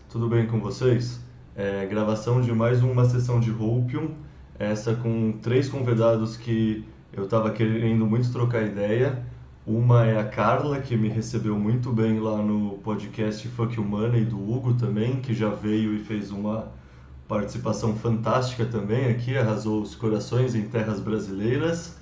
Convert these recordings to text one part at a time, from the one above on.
Tudo bem com vocês? Gravação de mais uma sessão de Roupium, essa com três convidados que eu estava querendo muito trocar ideia. Uma é a Carla, que me recebeu muito bem lá no podcast Fuck Humana, e do Hugo também, que já veio e fez uma participação fantástica também aqui, arrasou os corações em terras brasileiras.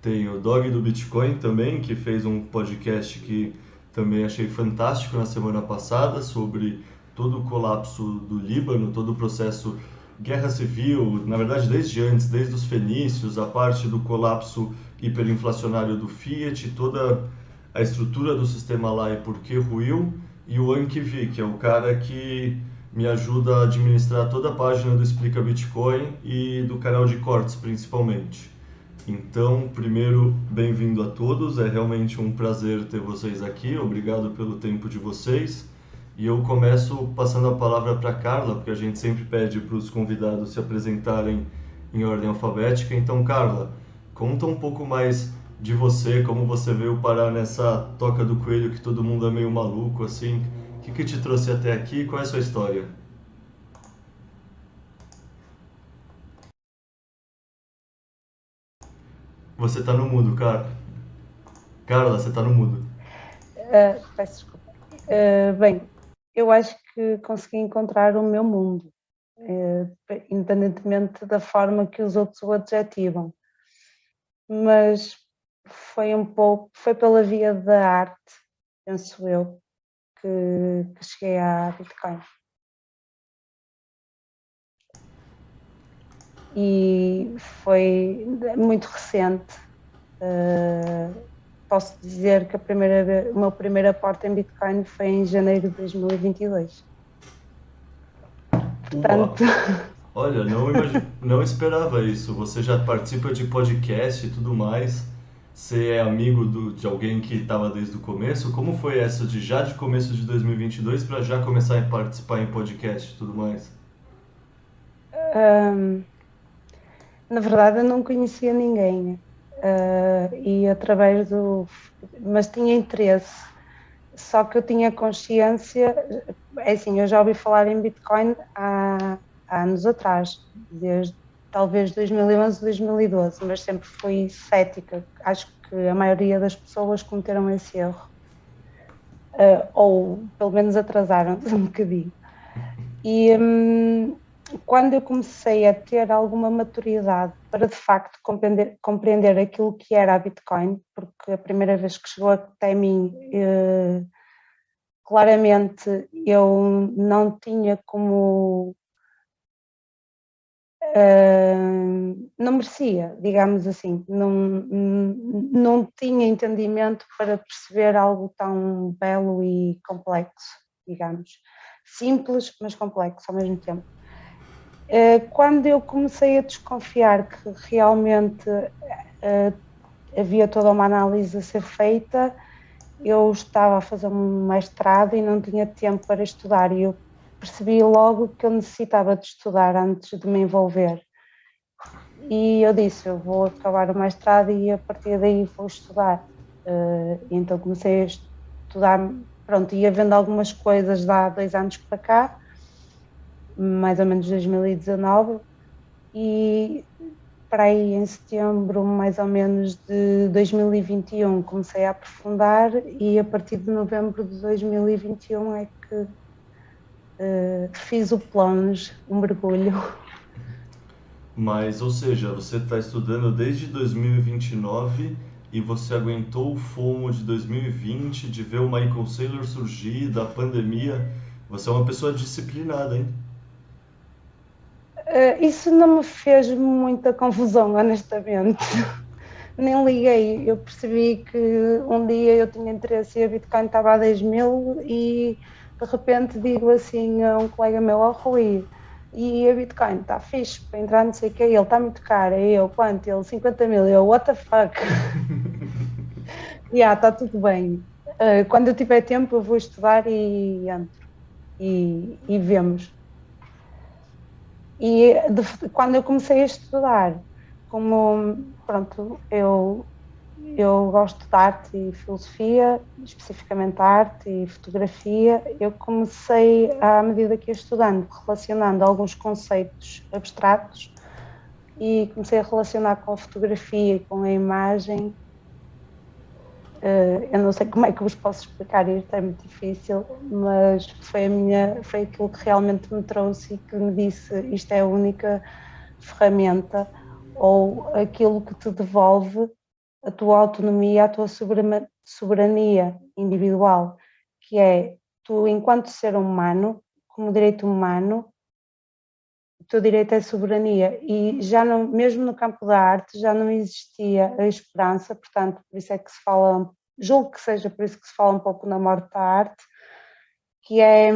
Tem o Dog do Bitcoin também, que fez um podcast que também achei fantástico na semana passada sobre todo o colapso do Líbano, todo o processo guerra civil, na verdade desde antes, desde os fenícios, a parte do colapso hiperinflacionário do Fiat, toda a estrutura do sistema lá e por que ruiu, e o Ankivi, que é o cara que me ajuda a administrar toda a página do Explica Bitcoin e do canal de cortes principalmente. Então, primeiro, bem-vindo a todos. É realmente um prazer ter vocês aqui. Obrigado pelo tempo de vocês. E eu começo passando a palavra para a Carla, porque a gente sempre pede para os convidados se apresentarem em ordem alfabética. Então, Carla, conta um pouco mais de você, como você veio parar nessa toca do coelho que todo mundo é meio maluco, assim. O que te trouxe até aqui? Qual é a sua história? Você está no mudo, cara. Carla, você está no mudo. Peço desculpa. Bem, eu acho que consegui encontrar o meu mundo, independentemente da forma que os outros o adjetivam, mas foi pela via da arte, penso eu, que cheguei à Bitcoin. E foi muito recente. Posso dizer que o meu primeiro aporte em Bitcoin foi em janeiro de 2022. Uau! Portanto, Olha, não esperava isso. Você já participa de podcast e tudo mais. Você é amigo de alguém que estava desde o começo? Como foi essa de já de começo de 2022 para já começar a participar em podcast e tudo mais? na verdade, eu não conhecia ninguém, e através do. Mas tinha interesse, só que eu tinha consciência. É assim, eu já ouvi falar em Bitcoin há anos atrás, desde talvez 2011, 2012, mas sempre fui cética. Acho que a maioria das pessoas cometeram esse erro, ou pelo menos atrasaram-se um bocadinho. E quando eu comecei a ter alguma maturidade para de facto compreender aquilo que era a Bitcoin, porque a primeira vez que chegou até mim, claramente eu não tinha como. Não merecia, digamos assim, não tinha entendimento para perceber algo tão belo e complexo, digamos. Simples, mas complexo ao mesmo tempo. Quando eu comecei a desconfiar que realmente havia toda uma análise a ser feita, eu estava a fazer um mestrado e não tinha tempo para estudar, e eu percebi logo que eu necessitava de estudar antes de me envolver. E eu disse, eu vou acabar o mestrado e a partir daí vou estudar. Então comecei a estudar, pronto, ia vendo algumas coisas de há 2 anos para cá, mais ou menos 2019, e para aí em setembro, mais ou menos de 2021, comecei a aprofundar, e a partir de novembro de 2021 é que fiz o plunge, um mergulho. Mas, ou seja, você está estudando desde 2029 e você aguentou o FOMO de 2020, de ver o Michael Saylor surgir, da pandemia. Você é uma pessoa disciplinada, hein? Isso não me fez muita confusão, honestamente. Nem liguei, eu percebi que um dia eu tinha interesse e a Bitcoin estava a 10 mil, e de repente digo assim a um colega meu, ao Rui, e a Bitcoin está fixe para entrar, não sei o que, ele está muito caro, e eu, quanto? Ele, 50 mil, eu, what the fuck? Está tudo bem. Quando eu tiver tempo eu vou estudar e entro, e vemos. Quando eu comecei a estudar, como, pronto, eu eu gosto de arte e filosofia, especificamente arte e fotografia. Eu comecei, à medida que ia estudando, relacionando alguns conceitos abstratos e comecei a relacionar com a fotografia e com a imagem. Eu não sei como é que vos posso explicar isto, é muito difícil, mas foi aquilo que realmente me trouxe e que me disse: isto é a única ferramenta ou aquilo que te devolve a tua autonomia, a tua soberania individual, que é tu, enquanto ser humano, como direito humano, o teu direito é soberania, e já não, mesmo no campo da arte, já não existia a esperança, portanto, por isso é que se fala, julgo que seja por isso que se fala um pouco na morte da arte, que é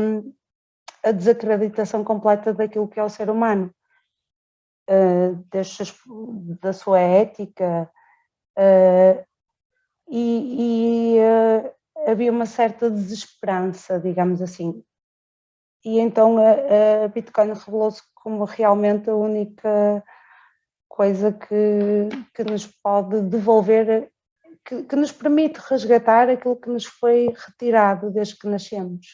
a desacreditação completa daquilo que é o ser humano, da sua ética, e havia uma certa desesperança, digamos assim. E então a Bitcoin revelou-se como realmente a única coisa que nos pode devolver, que nos permite resgatar aquilo que nos foi retirado desde que nascemos.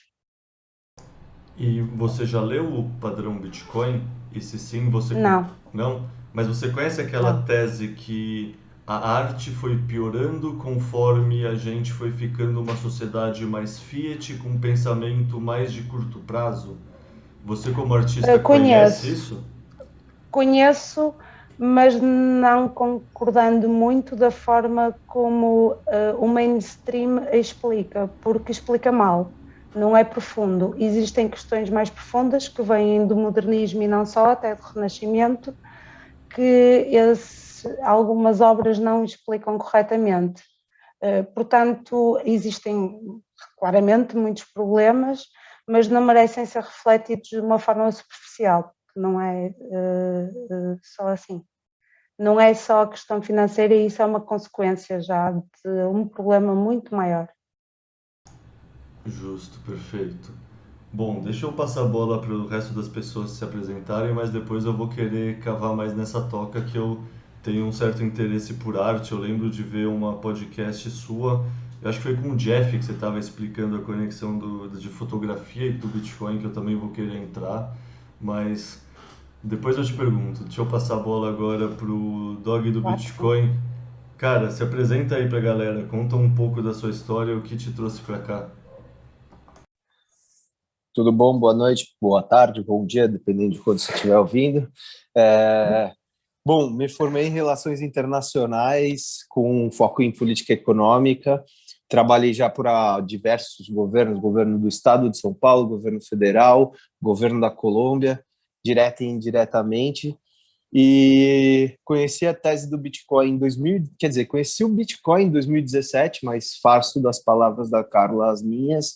E você já leu o Padrão Bitcoin? E se sim, você... Não, Não? Mas você conhece aquela não. tese que a arte foi piorando conforme a gente foi ficando uma sociedade mais fiat, com um pensamento mais de curto prazo? Você, como artista, conhece Conheço, isso? conheço, mas não concordando muito da forma como o mainstream explica, porque explica mal, não é profundo. Existem questões mais profundas que vêm do modernismo e não só, até do Renascimento, que algumas obras não explicam corretamente. Portanto, existem claramente muitos problemas, mas não merecem ser refletidos de uma forma superficial, que não é só assim. Não é só a questão financeira, e isso é uma consequência já de um problema muito maior. Justo, perfeito. Bom, deixa eu passar a bola para o resto das pessoas se apresentarem, mas depois eu vou querer cavar mais nessa toca que eu tenho um certo interesse por arte. Eu lembro de ver uma podcast sua, eu acho que foi com o Jeff que você estava explicando a conexão de fotografia e do Bitcoin, que eu também vou querer entrar, mas depois eu te pergunto. Deixa eu passar a bola agora pro Dog do Claro que sim. Bitcoin. Cara, se apresenta aí pra galera, conta um pouco da sua história, o que te trouxe pra cá. Tudo bom? Boa noite, boa tarde, bom dia, dependendo de quando você estiver ouvindo. Bom, me formei em Relações Internacionais com foco em política econômica. Trabalhei já para diversos governos, governo do Estado de São Paulo, governo federal, governo da Colômbia, direta e indiretamente. E conheci a tese do Bitcoin em 2000, quer dizer, conheci o Bitcoin em 2017, mas farso das palavras da Carla as minhas,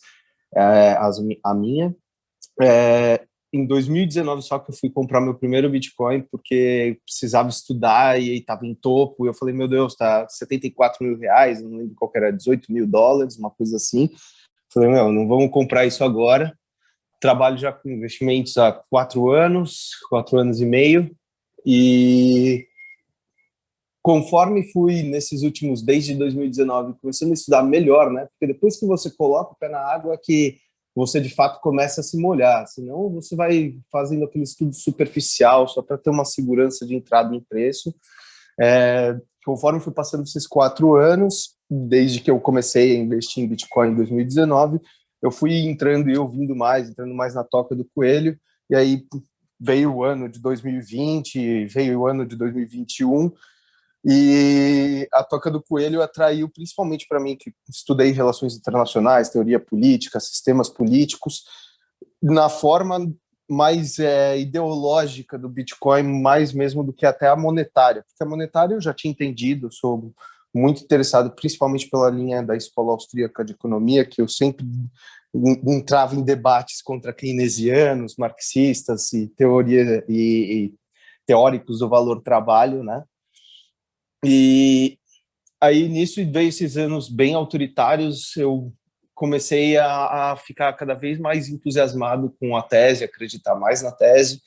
a minha. Em 2019 só que eu fui comprar meu primeiro Bitcoin porque precisava estudar e estava em topo. E eu falei, meu Deus, tá 74 mil reais, não lembro qual que era, 18 mil dólares, uma coisa assim. Falei, meu, não vamos comprar isso agora. Trabalho já com investimentos há 4 anos e meio. E conforme fui nesses últimos, desde 2019, começando a estudar melhor, né? Porque depois que você coloca o pé na água é que você de fato começa a se molhar, senão você vai fazendo aquele estudo superficial só para ter uma segurança de entrada em preço. Conforme fui passando esses 4 anos, desde que eu comecei a investir em Bitcoin em 2019, eu fui entrando e ouvindo mais, entrando mais na toca do coelho, e aí veio o ano de 2020, veio o ano de 2021, e a Toca do Coelho atraiu principalmente para mim, que estudei relações internacionais, teoria política, sistemas políticos, na forma mais ideológica do Bitcoin, mais mesmo do que até a monetária. Porque a monetária eu já tinha entendido, sou muito interessado principalmente pela linha da escola austríaca de economia, que eu sempre entrava em debates contra keynesianos, marxistas e teoria e teóricos do valor trabalho, né? E aí, nisso, veio esses anos bem autoritários, eu comecei a ficar cada vez mais entusiasmado com a tese, acreditar mais na tese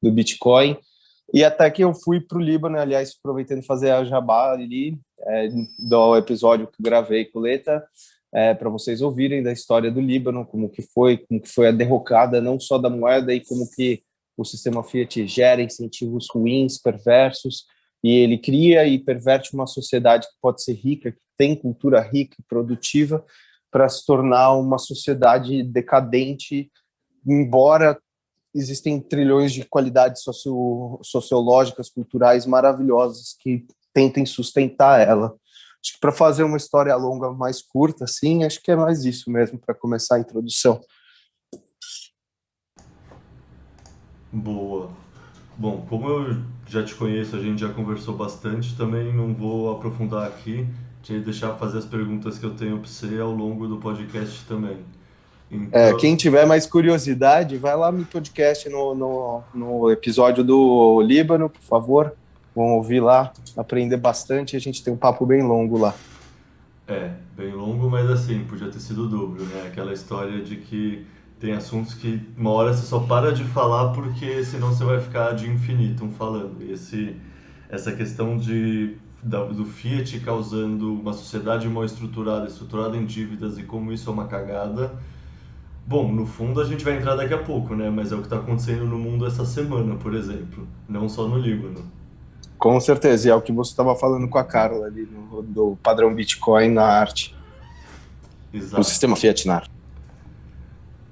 do Bitcoin, e até que eu fui para o Líbano, aliás, aproveitando fazer a jabá ali, do episódio que gravei com o Leta, para vocês ouvirem da história do Líbano, como que foi a derrocada não só da moeda e como que o sistema Fiat gera incentivos ruins, perversos, e ele cria e perverte uma sociedade que pode ser rica, que tem cultura rica e produtiva, para se tornar uma sociedade decadente, embora existem trilhões de qualidades sociológicas, culturais maravilhosas que tentem sustentar ela. Acho que para fazer uma história longa mais curta, assim, acho que é mais isso mesmo, para começar a introdução. Boa. Bom, como eu já te conheço, a gente já conversou bastante, também não vou aprofundar aqui, te deixar fazer as perguntas que eu tenho para você ao longo do podcast também. Então, Quem tiver mais curiosidade, vai lá no podcast, no episódio do Líbano, por favor. Vão ouvir lá, aprender bastante. A gente tem um papo bem longo lá. bem longo, mas assim, podia ter sido o dobro, né? Aquela história de que tem assuntos que uma hora você só para de falar porque senão você vai ficar de infinitum falando. E essa questão do Fiat causando uma sociedade mal estruturada em dívidas e como isso é uma cagada. Bom, no fundo a gente vai entrar daqui a pouco, né? Mas é o que está acontecendo no mundo essa semana, por exemplo, não só no Líbano. Com certeza, e é o que você estava falando com a Carla ali, do padrão Bitcoin na arte, Exato. no sistema Fiat na arte.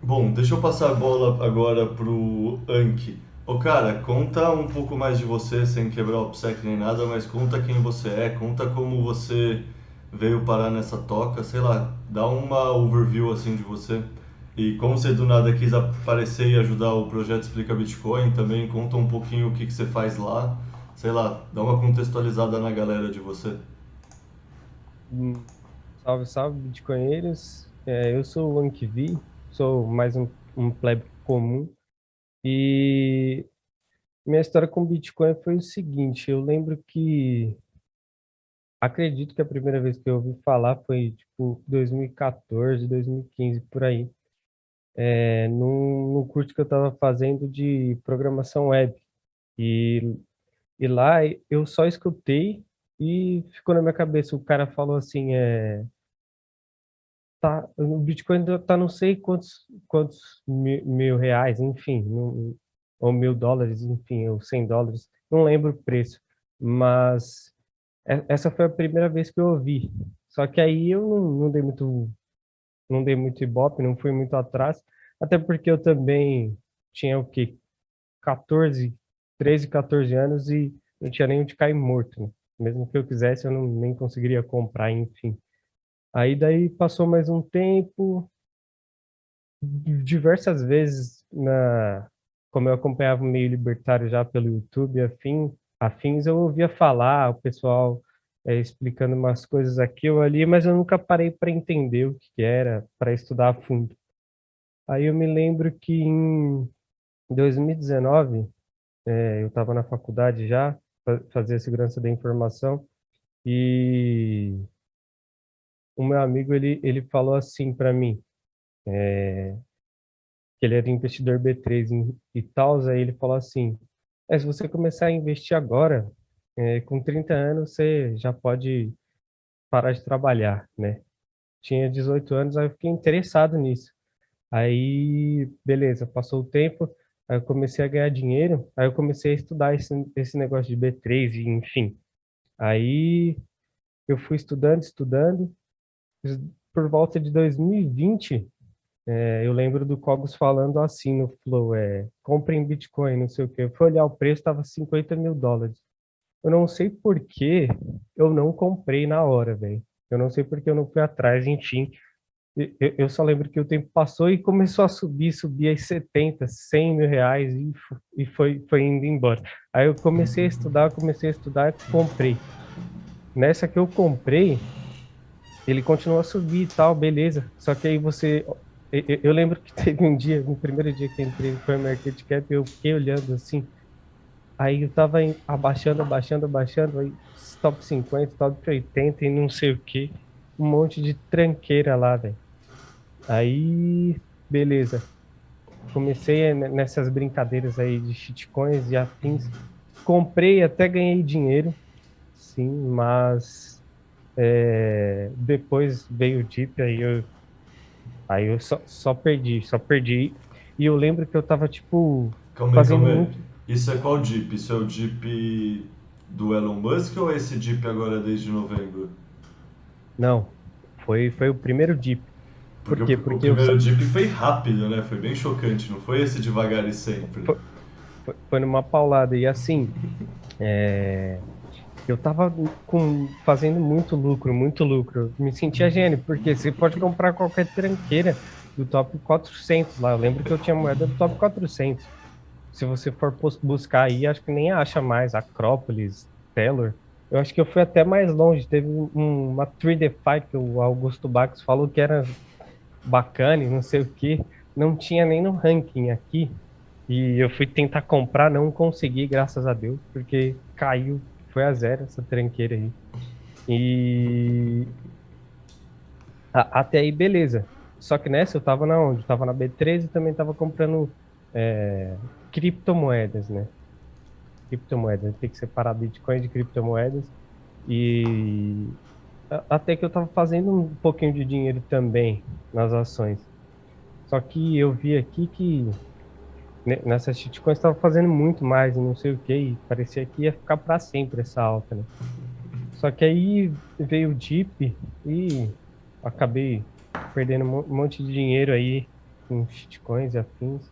Bom, deixa eu passar a bola agora pro Anki. Ô cara, conta um pouco mais de você, sem quebrar o psec nem nada, mas conta quem você é, conta como você veio parar nessa toca, sei lá, dá uma overview assim de você. E como você do nada quis aparecer e ajudar o projeto Explica Bitcoin, também conta um pouquinho o que você faz lá, sei lá, dá uma contextualizada na galera de você. Salve, salve, bitcoinheiros. Eu sou o Ankivi, sou mais um plebe comum. E minha história com Bitcoin foi o seguinte, eu lembro que, acredito que a primeira vez que eu ouvi falar foi tipo 2014, 2015, por aí. Num curso que eu estava fazendo de programação web. E, e lá eu só escutei e ficou na minha cabeça. O cara falou assim, o Bitcoin tá não sei quantos mil reais, enfim, ou $1.000, enfim, ou $100, não lembro o preço, mas essa foi a primeira vez que eu ouvi. Só que aí eu não dei muito ibope, não fui muito atrás, até porque eu também tinha o quê? 13, 14 anos e não tinha nem onde cair morto, né? Mesmo que eu quisesse, eu nem conseguiria comprar, enfim. Aí daí passou mais um tempo, diversas vezes, como eu acompanhava o meio libertário já pelo YouTube, afins, eu ouvia falar, o pessoal explicando umas coisas aqui ou ali, mas eu nunca parei para entender o que era, para estudar a fundo. Aí eu me lembro que em 2019, eu estava na faculdade já, fazia segurança da informação, e o meu amigo, ele falou assim para mim, que ele era investidor B3 e tal, aí ele falou assim, se você começar a investir agora, com 30 anos você já pode parar de trabalhar, né? Tinha 18 anos, aí eu fiquei interessado nisso. Aí, beleza, passou o tempo, aí eu comecei a ganhar dinheiro, aí eu comecei a estudar esse negócio de B3, e enfim. Aí eu fui estudando, por volta de 2020, eu lembro do Cogos falando assim no Flow, compre em Bitcoin, não sei o quê. Eu fui olhar o preço, estava $50 mil. Eu não sei por que eu não comprei na hora, velho. Eu não sei por que eu não fui atrás, enfim. Eu só lembro que o tempo passou e começou a subir aí 70, 100 mil reais e foi indo embora. Aí eu comecei a estudar e comprei. Nessa que eu comprei, ele continuou a subir e tal, beleza. Só que aí eu lembro que teve um dia, no primeiro dia que eu entrei no CoinMarketCap, eu fiquei olhando assim, aí eu tava abaixando, aí top 50, top 80 e não sei o que, um monte de tranqueira lá, velho. Aí, beleza. Comecei nessas brincadeiras aí de shitcoins e afins. Comprei, até ganhei dinheiro, sim, mas Depois veio o Deep, aí eu só perdi. E eu lembro que eu tava, tipo, Calma aí, fazendo calma aí. muito. Isso é qual Jeep? Isso é o Jeep do Elon Musk ou é esse Jeep agora desde novembro? Não, foi o primeiro Deep. Por Porque quê? o Porque eu primeiro Jeep foi rápido, né? Foi bem chocante, não foi esse devagar e sempre. foi, foi numa paulada. E assim, eu tava fazendo muito lucro, muito lucro. Me sentia gênio, porque você pode comprar qualquer tranqueira do top 400 lá. Eu lembro que eu tinha moeda do top 400. Se você for buscar aí, acho que nem acha mais. Acrópolis, Taylor. Eu acho que eu fui até mais longe. Teve uma 3DeFi que o Augusto Bax falou que era bacana e não sei o quê. Não tinha nem no ranking aqui. E eu fui tentar comprar, não consegui, graças a Deus, porque caiu, foi a zero essa tranqueira aí. E até aí, beleza. Só que nessa eu tava na onde? Eu tava na B13 e também tava comprando é, criptomoedas, né? Criptomoedas. Tem que separar Bitcoin de criptomoedas. E até que eu tava fazendo um pouquinho de dinheiro também nas ações. Só que eu vi aqui que nessas shitcoins estava fazendo muito mais e não sei o que, e parecia que ia ficar para sempre essa alta, né? Só que aí veio o Dip e acabei perdendo um monte de dinheiro aí com shitcoins e afins.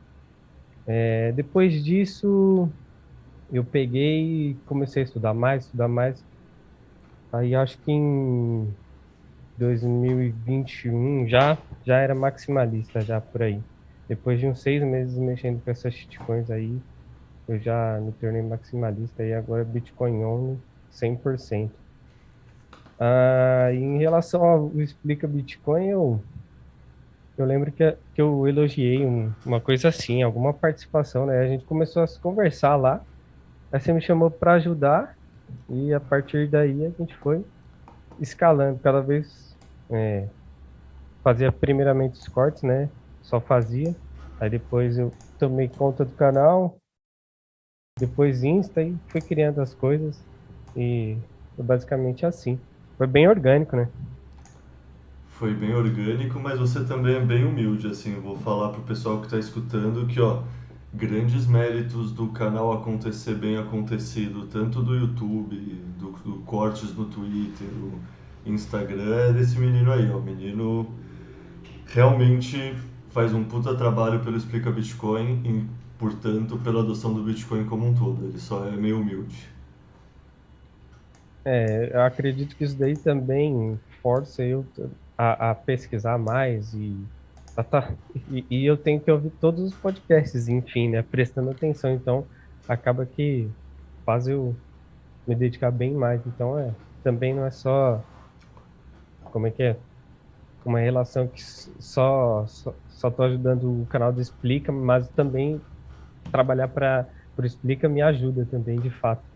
Depois disso, eu peguei e comecei a estudar mais, estudar mais. Aí acho que em 2021 já era maximalista já por aí. Depois de uns 6 meses mexendo com essas shitcoins aí, eu já me tornei maximalista e agora Bitcoin only 100%. E em relação ao Explica Bitcoin, eu lembro que eu elogiei uma coisa assim, alguma participação, né? A gente começou a se conversar lá, aí você me chamou para ajudar e a partir daí a gente foi escalando cada vez. Fazia primeiramente os cortes, né? Só fazia. Aí depois eu tomei conta do canal, depois Insta e fui criando as coisas. E foi basicamente assim. Foi bem orgânico, né? Foi bem orgânico, mas você também é bem humilde, assim. Eu vou falar pro pessoal que está escutando que, ó, grandes méritos do canal acontecer bem acontecido, tanto do YouTube, do cortes no Twitter, o Instagram, é desse menino aí, ó. O menino realmente faz um puta trabalho pelo Explica Bitcoin e, portanto, pela adoção do Bitcoin como um todo. Ele só é meio humilde. Eu acredito que isso daí também força eu a pesquisar mais e eu tenho que ouvir todos os podcasts, enfim, né? Prestando atenção. Então, acaba que faz eu me dedicar bem mais. Então, também não é só, como é que é? Uma relação que só tô ajudando o canal do Explica, mas também trabalhar para o Explica me ajuda também, de fato.